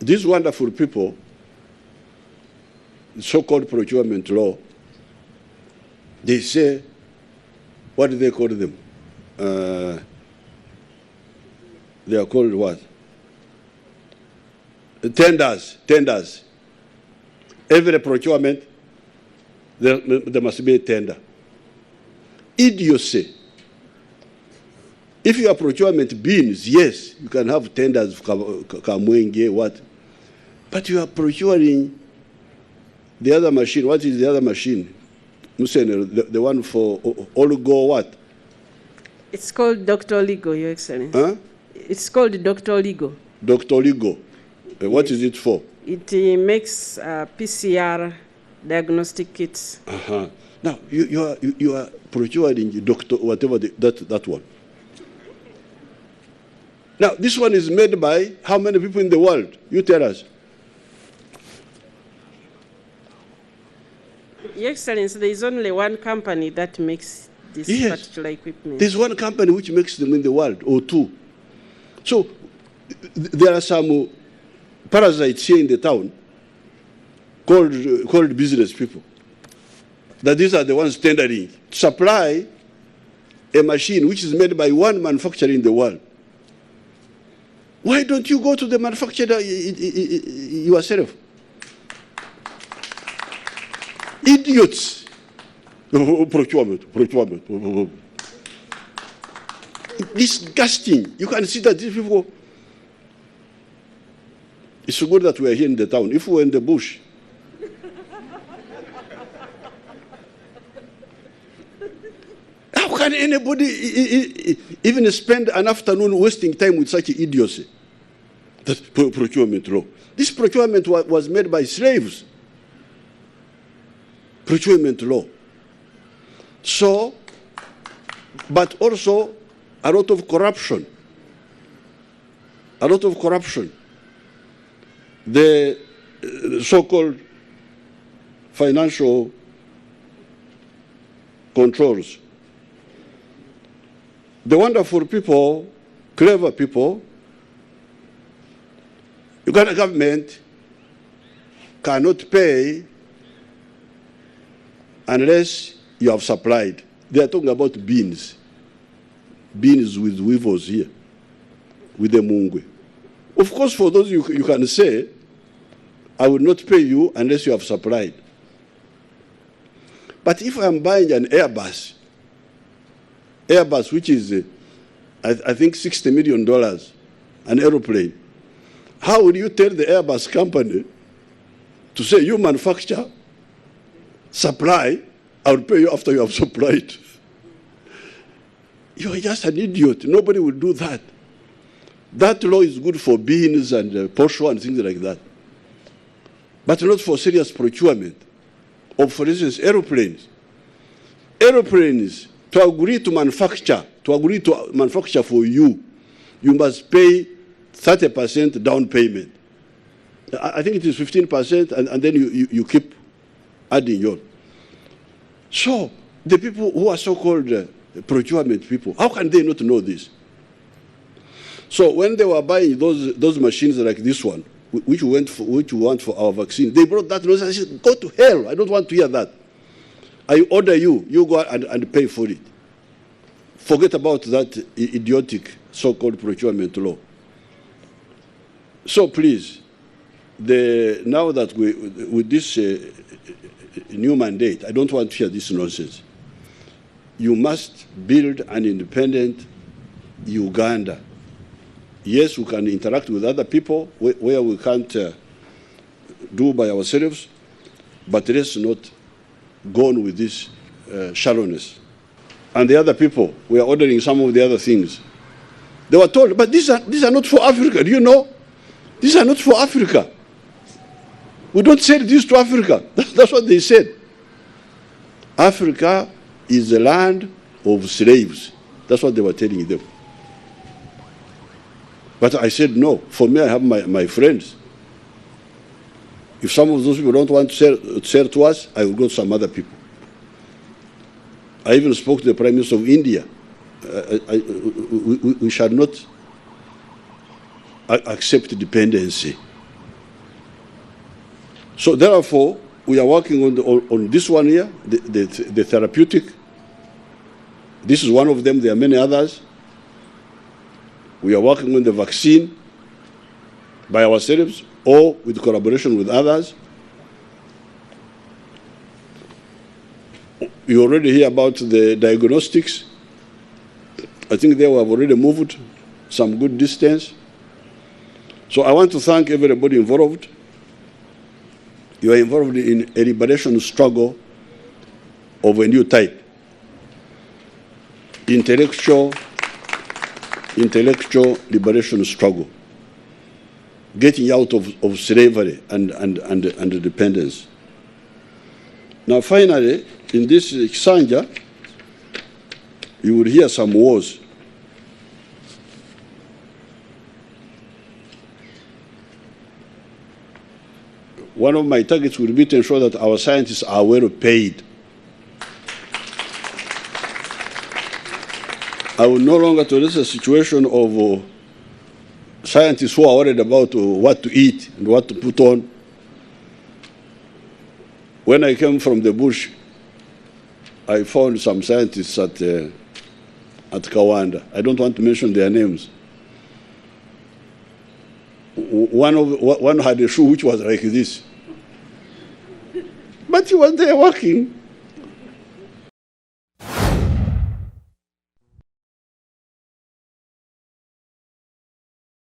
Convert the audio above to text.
these wonderful people, so-called procurement law, they say, what do they call them? They are called what? Tenders. Every procurement, there must be a tender. Idiocy. If you are procurement beans, yes, you can have tenders, kamwenge, what? But you are procuring the other machine. What is the other machine? MUSEVENI, the one for oligo what? It's called Dr. Ligo, Your Excellency. Huh? It's called Dr. Ligo. Dr. Ligo. What is it for? It makes PCR diagnostic kits. Uh-huh. Now, you are procuring doctor, whatever that one. Now, this one is made by how many people in the world? You tell us. Your Excellency, there is only one company that makes this particular equipment. There's one company which makes them in the world, or two. So, there are some parasites here in the town called business people. That these are the ones tendering to supply a machine which is made by one manufacturer in the world. Why don't you go to the manufacturer yourself? Idiots. Procurement. Disgusting. You can see that these people. It's so good that we are here in the town. If we were in the bush, how can anybody even spend an afternoon wasting time with such idiocy? That's procurement law. This procurement was made by slaves. Procurement law. So, but also a lot of corruption. The so-called financial controls. The wonderful people, clever people, Uganda government cannot pay unless you have supplied. They are talking about beans with weevils here, with the mungwe. Of course, for those you can say, I will not pay you unless you have supplied. But if I'm buying an Airbus which is, I think, $60 million, an aeroplane, how will you tell the Airbus company to say, you manufacture, supply, I'll pay you after you have supplied? You are just an idiot. Nobody will do that. That law is good for beans and posho and things like that, but not for serious procurement of, for instance, aeroplanes. Aeroplanes, to agree to manufacture for you, you must pay 30% down payment. I think it is 15%, and then you keep adding your. So the people who are so-called procurement people, how can they not know this? So when they were buying those machines like this one, which we want for our vaccine, they brought that noise and said, go to hell, I don't want to hear that. I order you go and pay for it. Forget about that idiotic so-called procurement law. So please, now that with this new mandate, I don't want to hear this nonsense. You must build an independent Uganda. Yes, we can interact with other people where we can't do by ourselves, but let's not go on with this shallowness. And the other people, we are ordering some of the other things. They were told, but these are not for Africa. Do you know? These are not for Africa. We don't sell this to Africa. That's what they said. Africa is the land of slaves. That's what they were telling them. But I said, no, for me, I have my friends. If some of those people don't want to sell to us, I will go to some other people. I even spoke to the Prime Minister of India. We shall not accept dependency So therefore, we are working on this one here, the therapeutic. This is one of them. There are many others. We are working on the vaccine by ourselves or with collaboration with others. You already hear about the diagnostics. I think they have already moved some good distance. So I want to thank everybody involved. You are involved in a liberation struggle of a new type. Intellectual liberation struggle. Getting out of slavery and dependence. Now finally, in this Kisanja, you will hear some words. One of my targets will be to ensure that our scientists are well paid. I will no longer tolerate a situation of scientists who are worried about what to eat and what to put on. When I came from the bush, I found some scientists at Kawanda. I don't want to mention their names. One had a shoe which was like this. But he was there working.